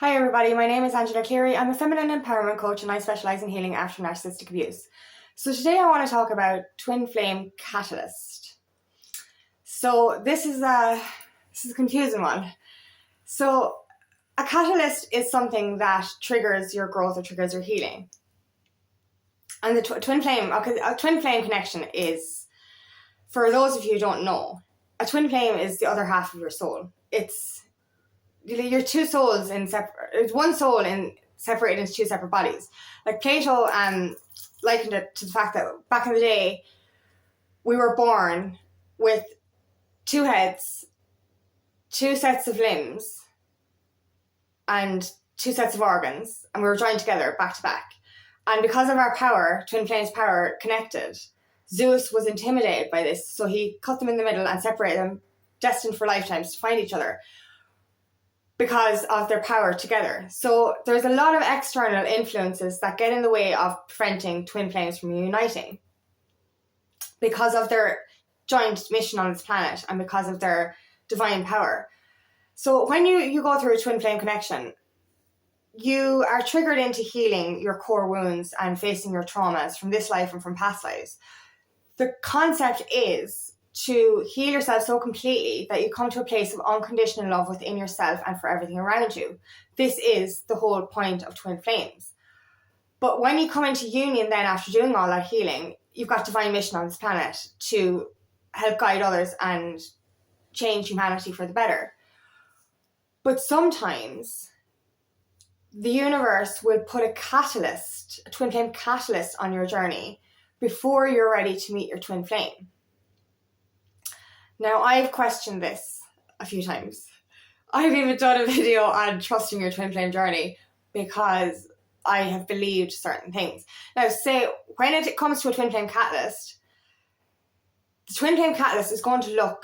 Hi everybody, my name is Angela Cleary. I'm a feminine empowerment coach and I specialise in healing after narcissistic abuse. So today I want to talk about twin flame catalyst. So this is a confusing one. So a catalyst is something that triggers your growth or triggers your healing. And the twin flame connection is, for those of you who don't know, a twin flame is the other half of your soul. It's your two souls it's one soul separated into two separate bodies. Like Plato likened it to the fact that back in the day we were born with two heads, two sets of limbs, and two sets of organs, and we were joined together back to back. And because of our power, twin flames' power connected, Zeus was intimidated by this, so he cut them in the middle and separated them, destined for lifetimes to find each other, because of their power together. So there's a lot of external influences that get in the way of preventing twin flames from uniting because of their joint mission on this planet and because of their divine power. So when you go through a twin flame connection, you are triggered into healing your core wounds and facing your traumas from this life and from past lives. The concept is to heal yourself so completely that you come to a place of unconditional love within yourself and for everything around you. This is the whole point of twin flames. But when you come into union then after doing all that healing, you've got divine mission on this planet to help guide others and change humanity for the better. But sometimes the universe will put a twin flame catalyst on your journey before you're ready to meet your twin flame. Now, I've questioned this a few times. I've even done a video on trusting your twin flame journey because I have believed certain things. Now, say when it comes to a twin flame catalyst, the twin flame catalyst is going to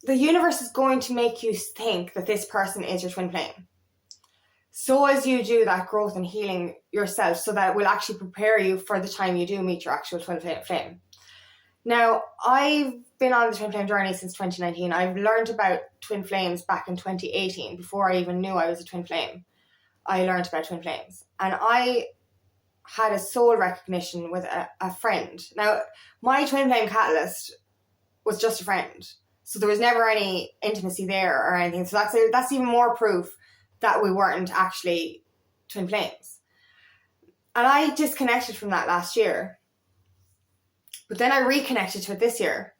the universe is going to make you think that this person is your twin flame. So as you do that growth and healing yourself, so that it will actually prepare you for the time you do meet your actual twin flame. Now, I've been on the twin flame journey since 2019. I've learned about twin flames back in 2018. Before I even knew I was a twin flame, I learned about twin flames. And I had a soul recognition with a friend. Now, my twin flame catalyst was just a friend. So there was never any intimacy there or anything. So that's even more proof that we weren't actually twin flames. And I disconnected from that last year. But then I reconnected to it this year.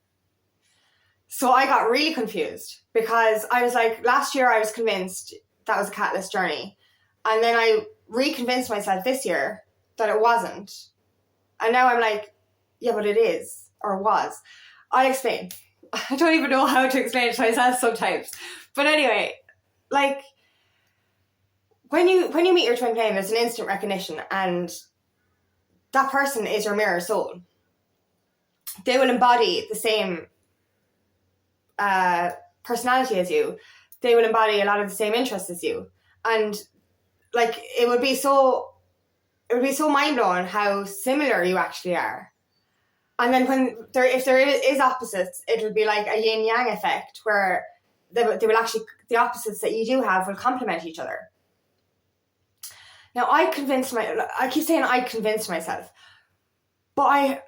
So I got really confused because I was like, last year I was convinced that was a catalyst journey. And then I reconvinced myself this year that it wasn't. And now I'm like, yeah, but it is, or was. I'll explain. I don't even know how to explain it to myself sometimes. But anyway, like, when you meet your twin flame, there's an instant recognition, and that person is your mirror soul. They will embody the same personality as you. They will embody a lot of the same interests as you. And like, it would be so mind-blowing how similar you actually are. And then if there is opposites, it would be like a yin-yang effect where they will actually, the opposites that you do have will complement each other. Now, I keep saying I convinced myself, but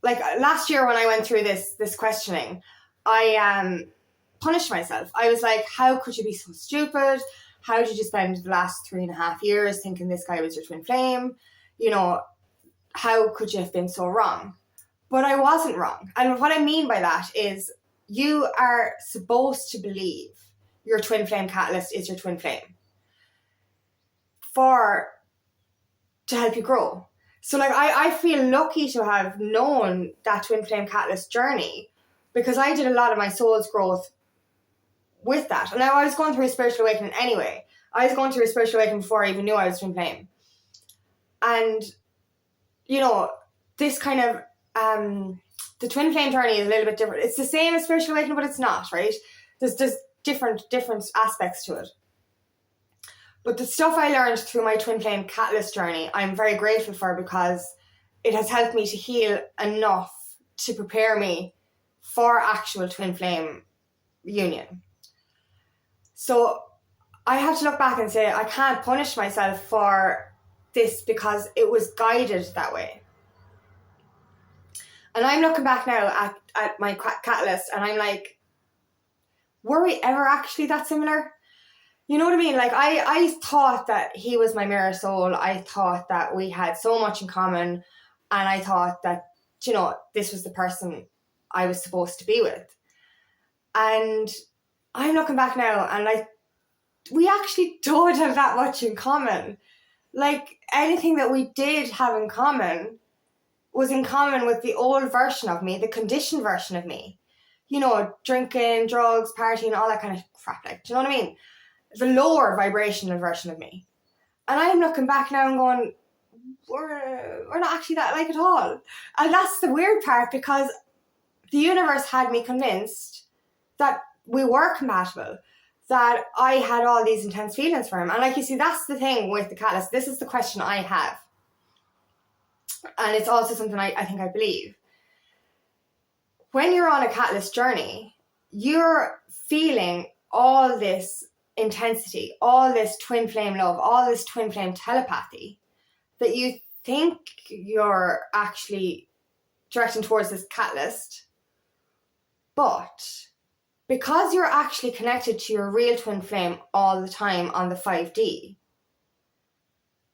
last year when I went through this questioning, I punished myself. I was like, how could you be so stupid? How did you spend the last 3.5 years thinking this guy was your twin flame? You know, how could you have been so wrong? But I wasn't wrong. And what I mean by that is you are supposed to believe your twin flame catalyst is your twin flame to help you grow. So like I feel lucky to have known that twin flame catalyst journey because I did a lot of my soul's growth with that. And now I was going through a spiritual awakening anyway. I was going through a spiritual awakening before I even knew I was twin flame. And, you know, this kind of, the twin flame journey is a little bit different. It's the same as spiritual awakening, but it's not, right? There's different aspects to it. But the stuff I learned through my twin flame catalyst journey, I'm very grateful for because it has helped me to heal enough to prepare me for actual twin flame union. So I have to look back and say, I can't punish myself for this because it was guided that way. And I'm looking back now at my catalyst, and I'm like, were we ever actually that similar? You know what I mean? Like, I thought that he was my mirror soul. I thought that we had so much in common. And I thought that, you know, this was the person I was supposed to be with. And I'm looking back now, and like, we actually don't have that much in common. Like, anything that we did have in common was in common with the old version of me, the conditioned version of me. You know, drinking, drugs, partying, all that kind of crap. Like, do you know what I mean? The lower vibrational version of me. And I'm looking back now and going, we're not actually that like at all. And that's the weird part, because the universe had me convinced that we were compatible, that I had all these intense feelings for him. And like, you see, that's the thing with the catalyst. This is the question I have. And it's also something I think I believe. When you're on a catalyst journey, you're feeling all this intensity, all this twin flame love, all this twin flame telepathy that you think you're actually directing towards this catalyst. But because you're actually connected to your real twin flame all the time on the 5D,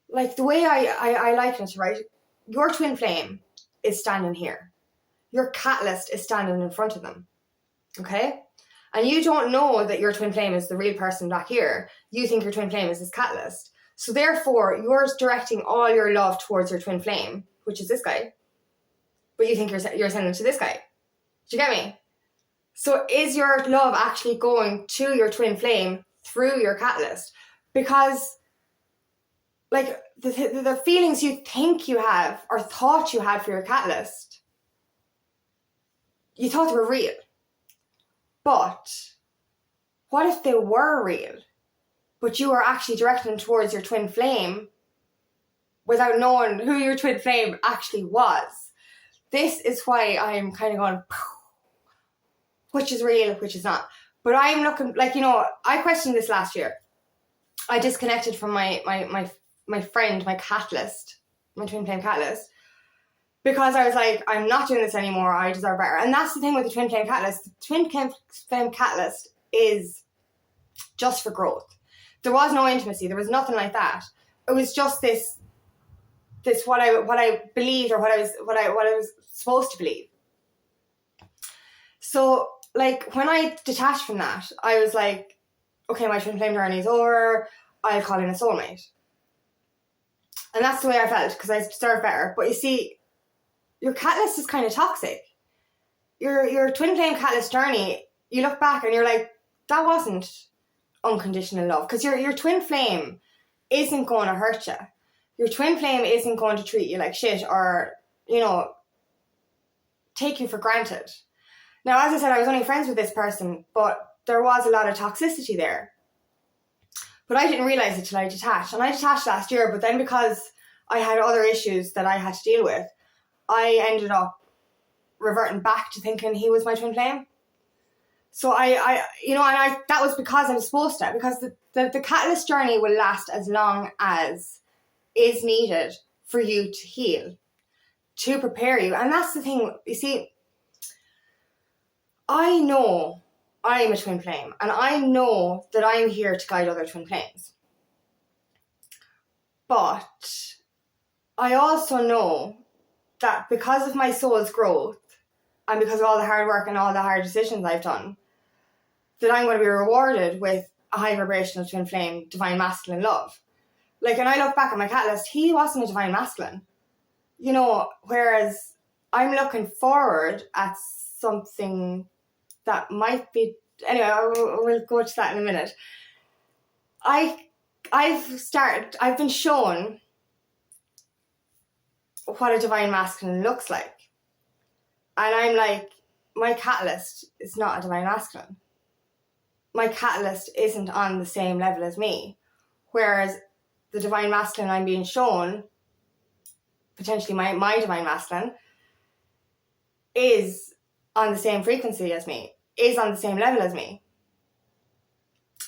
like the way I liken it, right? Your twin flame is standing here. Your catalyst is standing in front of them. Okay? And you don't know that your twin flame is the real person back here. You think your twin flame is this catalyst. So therefore, you're directing all your love towards your twin flame, which is this guy. But you think you're sending it to this guy. Do you get me? So is your love actually going to your twin flame through your catalyst? Because, like, the feelings you think you have or thought you had for your catalyst, you thought they were real. But what if they were real, but you were actually directing them towards your twin flame without knowing who your twin flame actually was? This is why I'm kind of going, which is real, which is not. But I'm looking, like, you know, I questioned this last year. I disconnected from my friend, my catalyst, my twin flame catalyst, because I was like, I'm not doing this anymore, I deserve better. And that's the thing with the twin flame catalyst. The twin flame catalyst is just for growth. There was no intimacy, there was nothing like that. It was just this what I believed, or what I was supposed to believe. So, like, when I detached from that, I was like, okay, my twin flame journey is over, I'll call in a soulmate. And that's the way I felt, because I deserve better. But you see, your catalyst is kind of toxic. Your twin flame catalyst journey, you look back and you're like, that wasn't unconditional love, because your twin flame isn't going to hurt you. Your twin flame isn't going to treat you like shit, or, you know, take you for granted. Now, as I said, I was only friends with this person, but there was a lot of toxicity there. But I didn't realise it till I detached. And I detached last year, but then because I had other issues that I had to deal with, I ended up reverting back to thinking he was my twin flame. So I that was because I was supposed to, because the catalyst journey will last as long as is needed for you to heal, to prepare you. And that's the thing, you see, I know I'm a twin flame, and I know that I'm here to guide other twin flames. But I also know that because of my soul's growth, and because of all the hard work and all the hard decisions I've done, that I'm going to be rewarded with a high vibrational twin flame, divine masculine love. Like, and I look back at my catalyst, he wasn't a divine masculine. You know, whereas I'm looking forward at something that might be, anyway, we'll go to that in a minute. I've been shown what a divine masculine looks like. And I'm like, my catalyst is not a divine masculine. My catalyst isn't on the same level as me. Whereas the divine masculine I'm being shown, potentially my divine masculine, is on the same frequency as me, is on the same level as me.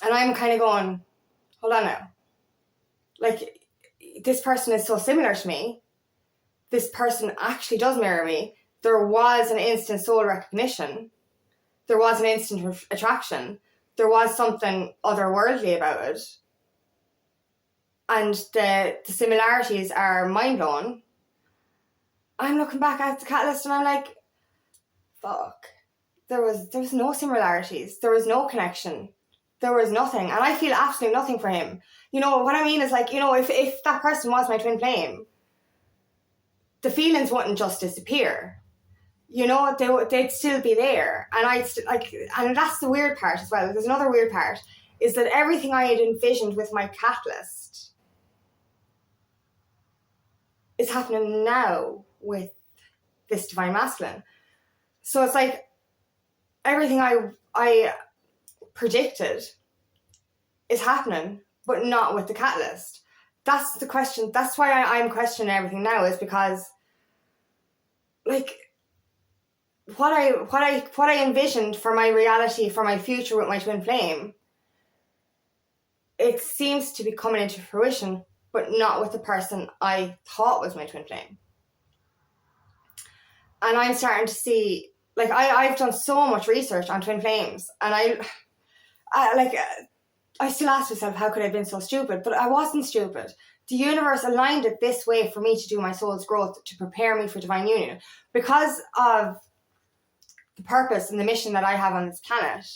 And I'm kind of going, hold on now. Like, this person is so similar to me. This person actually does mirror me. There was an instant soul recognition. There was an instant attraction. There was something otherworldly about it. And the similarities are mind-blowing. I'm looking back at the catalyst and I'm like, fuck. There was no similarities. There was no connection. There was nothing. And I feel absolutely nothing for him. You know, what I mean is like, you know, if that person was my twin flame, the feelings wouldn't just disappear. You know, they'd still be there. And and that's the weird part as well. There's another weird part, is that everything I had envisioned with my catalyst is happening now with this divine masculine. So it's like everything I predicted is happening, but not with the catalyst. That's the question. That's why I'm questioning everything now, is because, like, what I envisioned for my reality, for my future with my twin flame, it seems to be coming into fruition, but not with the person I thought was my twin flame. And I'm starting to see, like, I've done so much research on twin flames, and I still ask myself, how could I have been so stupid? But I wasn't stupid. The universe aligned it this way for me to do my soul's growth, to prepare me for divine union. Because of the purpose and the mission that I have on this planet,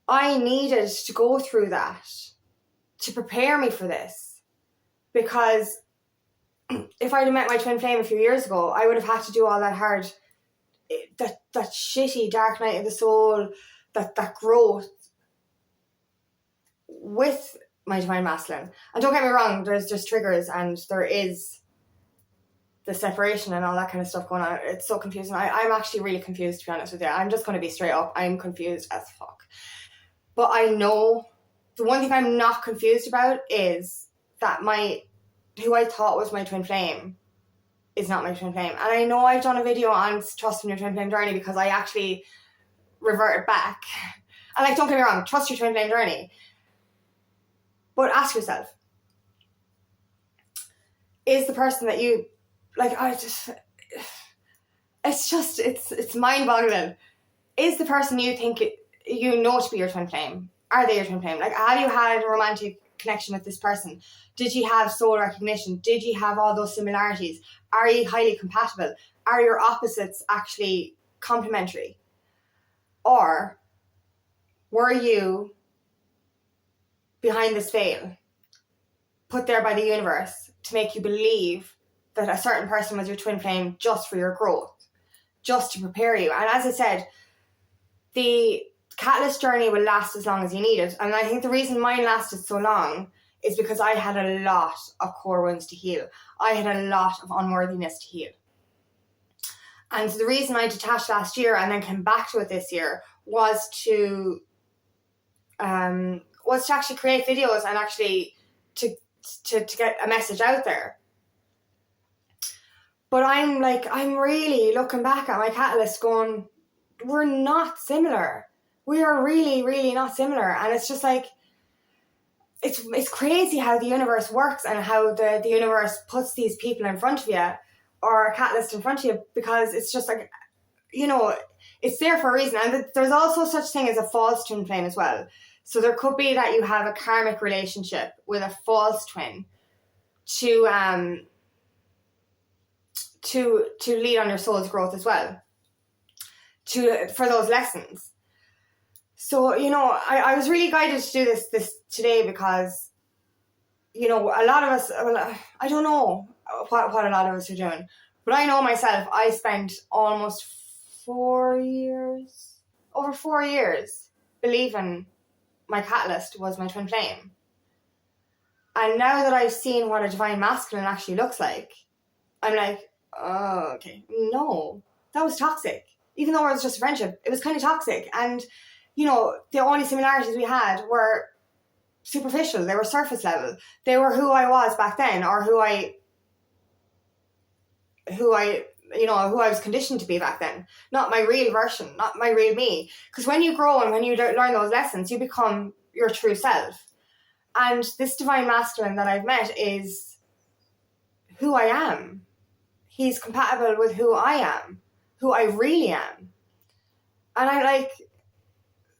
I needed to go through that to prepare me for this. Because if I'd have met my twin flame a few years ago, I would have had to do all that hard, that shitty dark night of the soul, that growth with my divine masculine. And don't get me wrong, there's just triggers and there is the separation and all that kind of stuff going on. It's so confusing. I'm actually really confused, to be honest with you. I'm just going to be straight up. I'm confused as fuck. But I know the one thing I'm not confused about is that who I thought was my twin flame is not my twin flame. And I know I've done a video on trusting your twin flame journey, because I actually reverted back. And like, don't get me wrong, trust your twin flame journey. But ask yourself, is the person that you, like, it's mind-boggling. Is the person you think you know to be your twin flame, are they your twin flame? Like, have you had a romantic connection with this person? Did you have soul recognition? Did you have all those similarities? Are you highly compatible? Are your opposites actually complementary? Or were you behind this veil, put there by the universe to make you believe that a certain person was your twin flame just for your growth, just to prepare you? And as I said, the catalyst journey will last as long as you need it. And I think the reason mine lasted so long is because I had a lot of core wounds to heal. I had a lot of unworthiness to heal. And so the reason I detached last year and then came back to it this year was to actually create videos and actually to get a message out there. But I'm really looking back at my catalyst going, we're not similar. We are really, really not similar. And it's just like, it's crazy how the universe works and how the universe puts these people in front of you, or a catalyst in front of you, because it's just like, you know, it's there for a reason. And there's also such thing as a false twin flame as well. So there could be that you have a karmic relationship with a false twin to lead on your soul's growth as well, for those lessons. So, you know, I was really guided to do this today because, you know, a lot of us, I don't know what a lot of us are doing, but I know myself, I spent almost 4 years, over 4 years, believing my catalyst was my twin flame. And now that I've seen what a divine masculine actually looks like, I'm like, oh, okay, no, that was toxic. Even though it was just a friendship, it was kind of toxic. And, you know, the only similarities we had were superficial. They were surface level. They were who I was back then, or who I was conditioned to be back then. Not my real version, not my real me. Because when you grow and when you learn those lessons, you become your true self. And this divine masculine that I've met is who I am. He's compatible with who I am, who I really am. And I like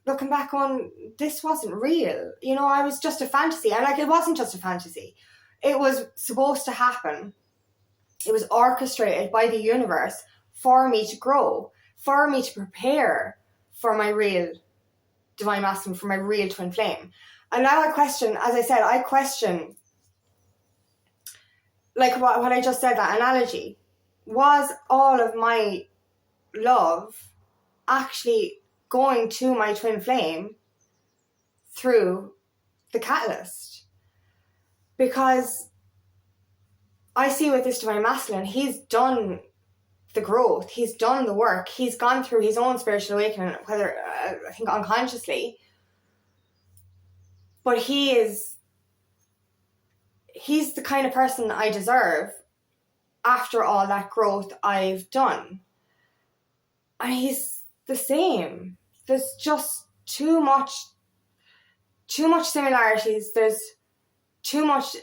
looking back on, this wasn't real. You know, I was just a fantasy. And like, it wasn't just a fantasy. It was supposed to happen. It was orchestrated by the universe for me to grow, for me to prepare for my real divine masculine, for my real twin flame. And now I question, as I said, like what I just said, that analogy. Was all of my love actually going to my twin flame through the catalyst? Because I see with this divine masculine, he's done the growth, he's done the work, he's gone through his own spiritual awakening, whether I think unconsciously, but he's the kind of person I deserve after all that growth I've done. And he's the same. There's just too much similarities. There's too much.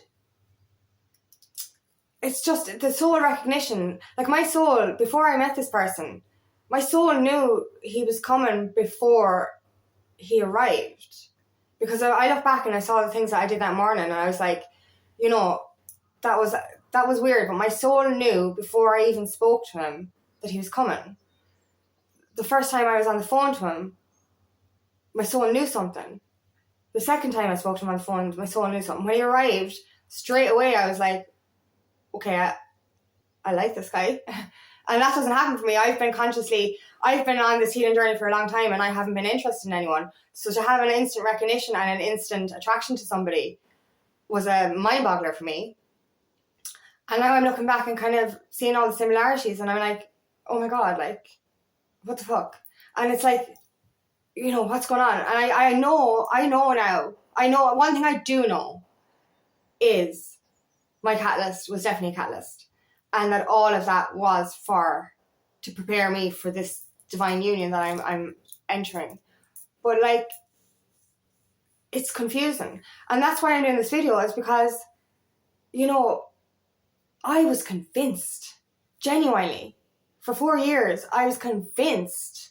It's just the soul recognition. Like my soul, before I met this person, my soul knew he was coming before he arrived. Because I look back and I saw the things that I did that morning, and I was like, you know, that was weird, but my soul knew before I even spoke to him that he was coming. The first time I was on the phone to him, my soul knew something. The second time I spoke to him on the phone, my soul knew something. When he arrived, straight away I was like, okay, I like this guy. And that doesn't happen for me. I've been on this healing journey for a long time, and I haven't been interested in anyone. So to have an instant recognition and an instant attraction to somebody was a mind boggler for me. And now I'm looking back and kind of seeing all the similarities, and I'm like, oh my God, like, what the fuck? And it's like, you know, what's going on? And I know now. I know, one thing I do know is my catalyst was definitely a catalyst. And that all of that was to prepare me for this divine union that I'm entering. But like, it's confusing. And that's why I'm doing this video, is because, you know, I was convinced, genuinely, for 4 years, I was convinced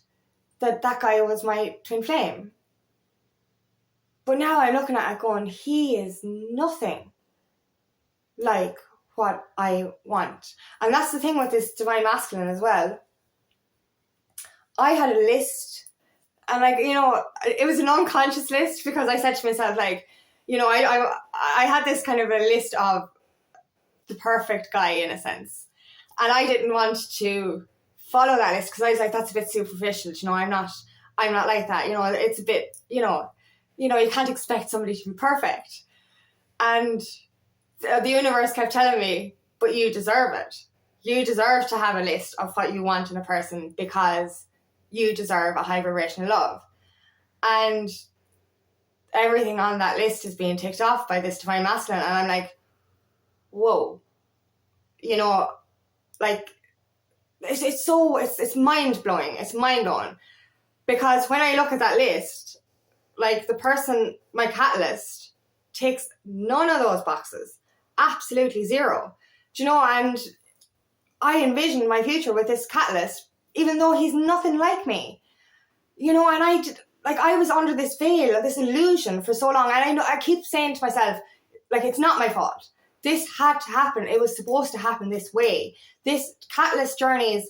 that guy was my twin flame. But now I'm looking at it going, he is nothing like what I want. And that's the thing with this divine masculine as well. I had a list, and like, you know, it was an unconscious list, because I said to myself, like, you know, I had this kind of a list of the perfect guy, in a sense. And I didn't want to follow that list, because I was like, that's a bit superficial, you know, I'm not like that, you know, it's a bit, you know, you can't expect somebody to be perfect. And the universe kept telling me, but you deserve it. You deserve to have a list of what you want in a person, because you deserve a high vibrational love. And everything on that list is being ticked off by this divine masculine. And I'm like, whoa, you know, like, it's mind blowing. It's mind blowing, because when I look at that list, like, the person, my catalyst, ticks none of those boxes. Absolutely zero. Do you know? And I envisioned my future with this catalyst, even though he's nothing like me. You know, and I was under this veil, this illusion for so long. And I keep saying to myself, like, it's not my fault. This had to happen. It was supposed to happen this way. This catalyst journeys,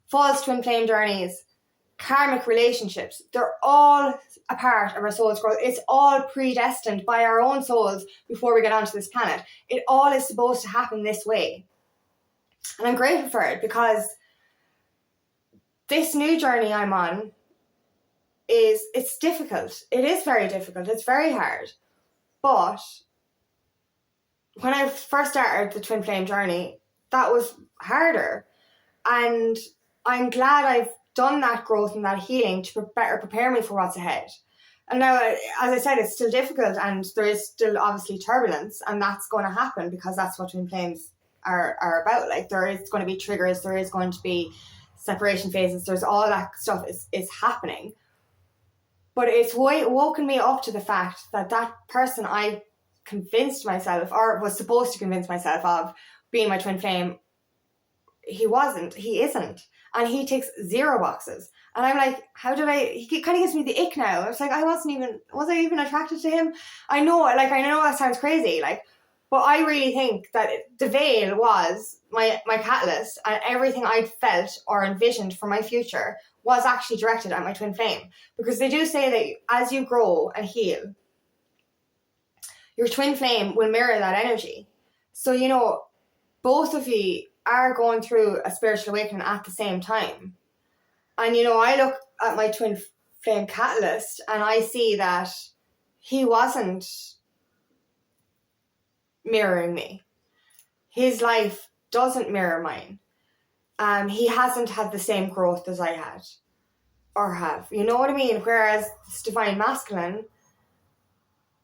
false twin flame journeys, karmic relationships, they're all a part of our soul's growth. It's all predestined by our own souls before we get onto this planet. It all is supposed to happen this way. And I'm grateful for it, because this new journey I'm on it's difficult. It is very difficult. It's very hard. But when I first started the twin flame journey, that was harder. And I'm glad I've done that growth and that healing to better prepare me for what's ahead. And now, as I said, it's still difficult, and there is still obviously turbulence, and that's going to happen, because that's what twin flames are about. Like, there is going to be triggers, there is going to be separation phases, there's all that stuff is happening. But it's woken me up to the fact that that person I convinced myself, or was supposed to convince myself of, being my twin flame, he isn't. And he ticks 0 boxes. And I'm like, he kind of gives me the ick now. It's like, was I even attracted to him? I know that sounds crazy, but I really think that the veil was my catalyst, and everything I felt or envisioned for my future was actually directed at my twin flame. Because they do say that as you grow and heal, your twin flame will mirror that energy. So, both of you are going through a spiritual awakening at the same time. And, I look at my twin flame catalyst and I see that he wasn't mirroring me. His life doesn't mirror mine. He hasn't had the same growth as I had or have. You know what I mean? Whereas this divine masculine,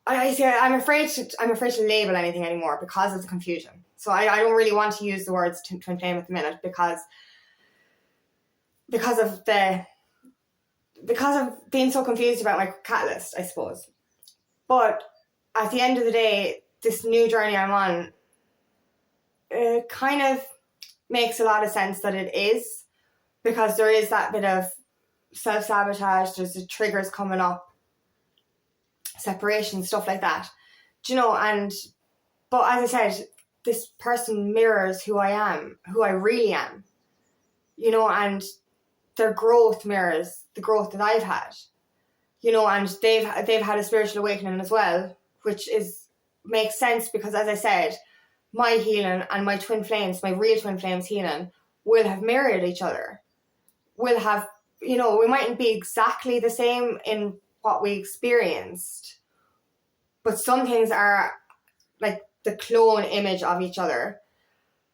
I'm afraid to label anything anymore because of the confusion. So I don't really want to use the words twin flame at the minute because of being so confused about my catalyst, I suppose. But at the end of the day, this new journey I'm on, it kind of makes a lot of sense that it is, because there is that bit of self-sabotage, there's the triggers coming up, separation, stuff like that. But as I said, this person mirrors who I am, who I really am, and their growth mirrors the growth that I've had, and they've had a spiritual awakening as well, which makes sense because, as I said, my healing and my twin flames, my real twin flames healing, will have mirrored each other. We'll have, we mightn't be exactly the same in what we experienced, but some things are like the clone image of each other,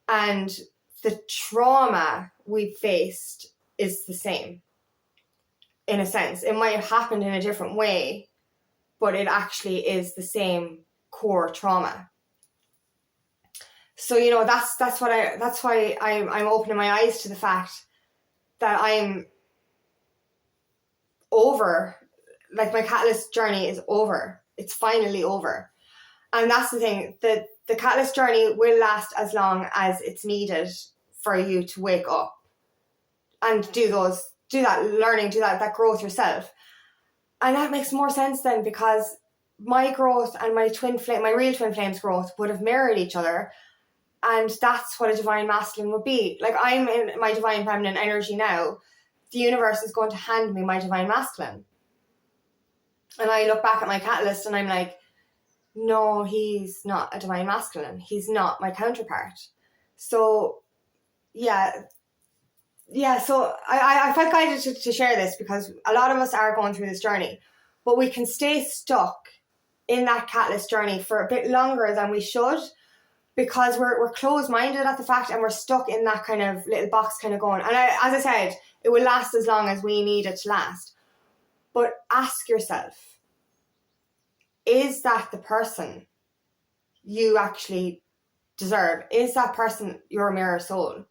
and the trauma we faced is the same. In a sense, it might have happened in a different way, but it actually is the same core trauma. So that's why I'm opening my eyes to the fact that I'm over. Like, my catalyst journey is over. It's finally over. And that's the thing, the catalyst journey will last as long as it's needed for you to wake up and do that learning, do that growth yourself. And that makes more sense then, because my growth and my real twin flame's growth would have mirrored each other. And that's what a divine masculine would be. Like, I'm in my divine feminine energy now. The universe is going to hand me my divine masculine. And I look back at my catalyst and I'm like, no, he's not a divine masculine. He's not my counterpart. So, so I felt guided to share this, because a lot of us are going through this journey, but we can stay stuck in that catalyst journey for a bit longer than we should, because we're closed-minded at the fact, and we're stuck in that kind of little box kind of going. And as I said, it will last as long as we need it to last. But ask yourself, is that the person you actually deserve? Is that person your mirror soul?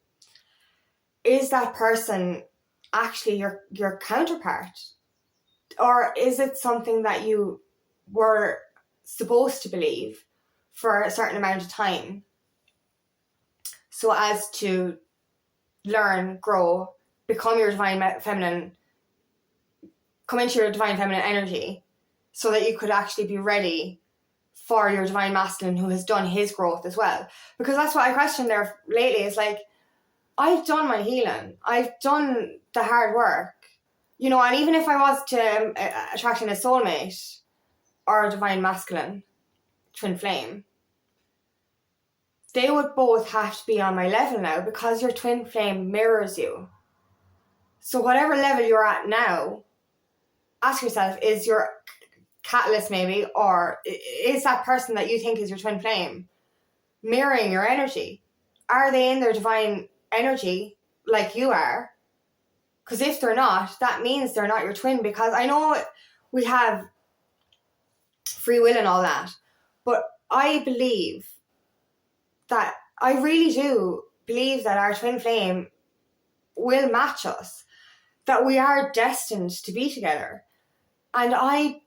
Is that person actually your counterpart? Or is it something that you were supposed to believe for a certain amount of time, so as to learn, grow, become your divine feminine, come into your divine feminine energy, so that you could actually be ready for your divine masculine, who has done his growth as well? Because that's what I questioned there lately. Is like, I've done my healing, I've done the hard work, and even if I was to attracting a soulmate or a divine masculine twin flame, they would both have to be on my level now, because your twin flame mirrors you. So whatever level you're at now, ask yourself, is your catalyst maybe, or is that person that you think is your twin flame mirroring your energy? Are they in their divine energy like you are? Because if they're not, that means they're not your twin. Because I know we have free will and all that, but I really do believe that our twin flame will match us, that we are destined to be together. And I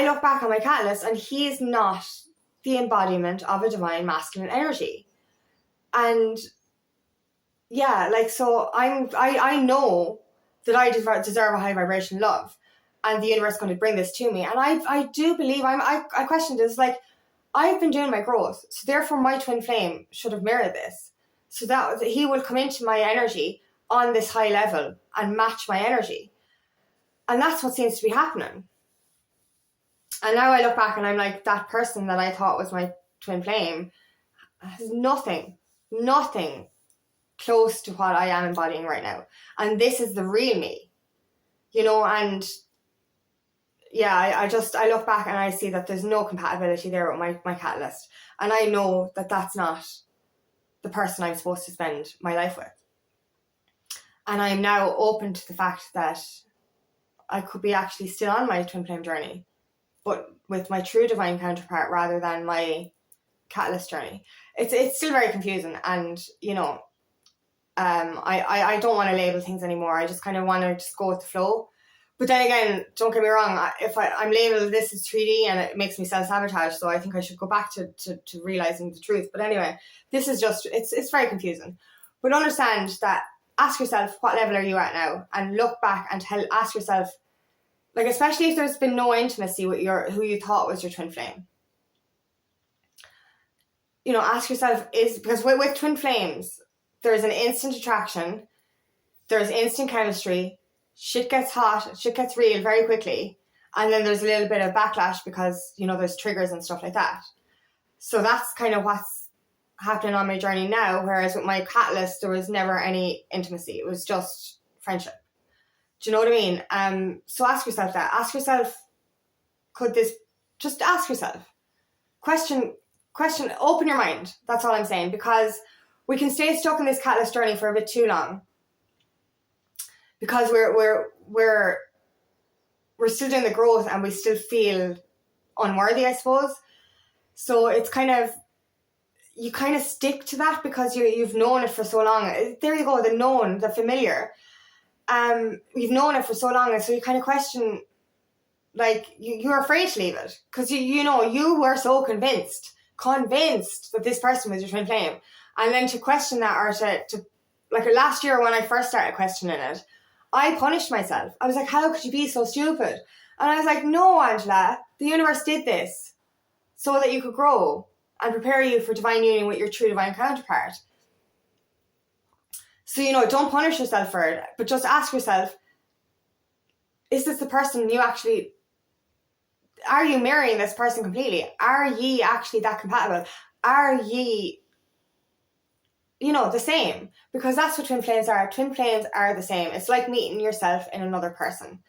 look back on my catalyst, and he is not the embodiment of a divine masculine energy. And yeah, like, so I know that I deserve a high vibration love, and the universe is going to bring this to me. And I do believe, I questioned this, like, I've been doing my growth, so therefore my twin flame should have mirrored this, so that he will come into my energy on this high level and match my energy. And that's what seems to be happening. And now I look back and I'm like, that person that I thought was my twin flame has nothing close to what I am embodying right now. And this is the real me, you know. And yeah, I look back and I see that there's no compatibility there with my catalyst. And I know that that's not the person I'm supposed to spend my life with. And I'm now open to the fact that I could be actually still on my twin flame journey, but with my true divine counterpart rather than my catalyst journey. It's still very confusing, and you know, I don't want to label things anymore. I just kind of want to just go with the flow. But then again, don't get me wrong, if I'm labeled this as 3D and it makes me self-sabotage, so I think I should go back to realizing the truth. But anyway, this is just, it's very confusing. But understand that, ask yourself, what level are you at now? And look back and ask yourself, like, especially if there's been no intimacy with who you thought was your twin flame. You know, ask yourself, because with twin flames, there's an instant attraction, there's instant chemistry, shit gets hot, shit gets real very quickly, and then there's a little bit of backlash because, you know, there's triggers and stuff like that. So that's kind of what's happening on my journey now, whereas with my catalyst, there was never any intimacy. It was just friendship. Do you know what I mean? So ask yourself that. Ask yourself, just ask yourself. Question, open your mind. That's all I'm saying, because we can stay stuck in this catalyst journey for a bit too long, because we're still doing the growth and we still feel unworthy, I suppose. So it's kind of, you kind of stick to that because you've known it for so long. There you go, the known, the familiar. You've known it for so long, and so you kind of question, like, you're afraid to leave it because you know you were so convinced that this person was your twin flame, and then to question that, or to like last year when I first started questioning it, I punished myself. I was like, how could you be so stupid? And I was like, no, Angela, the universe did this so that you could grow and prepare you for divine union with your true divine counterpart. So, you know, don't punish yourself for it, but just ask yourself, is this the person you actually, are you marrying this person completely? Are ye actually that compatible? Are ye, you know, the same? Because that's what twin flames are. Twin flames are the same. It's like meeting yourself in another person.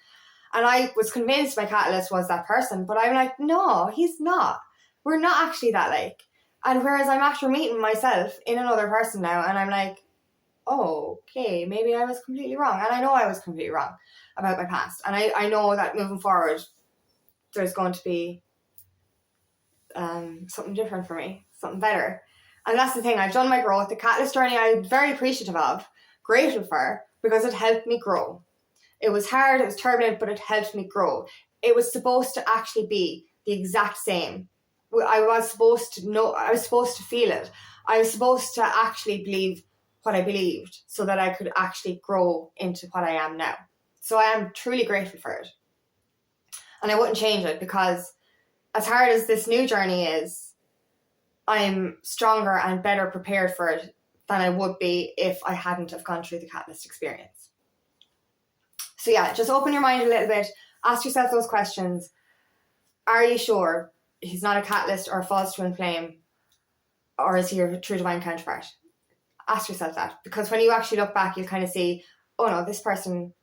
And I was convinced my catalyst was that person, but I'm like, no, he's not. We're not actually that like. And whereas I'm after meeting myself in another person now, and I'm like, oh, okay, maybe I was completely wrong. And I know I was completely wrong about my past. And I know that moving forward, there's going to be something different for me, something better. And that's the thing, I've done my growth. The catalyst journey I'm very appreciative of, grateful for, because it helped me grow. It was hard, it was turbulent, but it helped me grow. It was supposed to actually be the exact same. I was supposed to know, I was supposed to feel it. I was supposed to actually believe what I believed so that I could actually grow into what I am now. So I am truly grateful for it. And I wouldn't change it, because as hard as this new journey is, I'm stronger and better prepared for it than I would be if I hadn't have gone through the catalyst experience. So yeah, just open your mind a little bit. Ask yourself those questions. Are you sure he's not a catalyst or a false twin flame? Or is he your true divine counterpart? Ask yourself that, because when you actually look back, you'll kind of see, oh no, this person,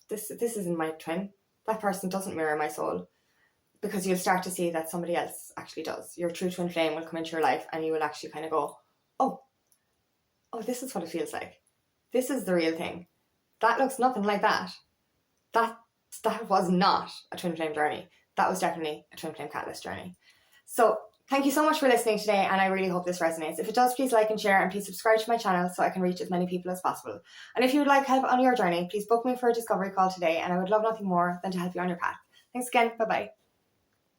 this isn't my twin. That person doesn't mirror my soul. Because you'll start to see that somebody else actually does. Your true twin flame will come into your life, and you will actually kind of go, oh, this is what it feels like. This is the real thing. That looks nothing like that. That was not a twin flame journey. That was definitely a twin flame catalyst journey. So thank you so much for listening today, and I really hope this resonates. If it does, please like and share, and please subscribe to my channel so I can reach as many people as possible. And if you would like help on your journey, please book me for a discovery call today, and I would love nothing more than to help you on your path. Thanks again. Bye-bye.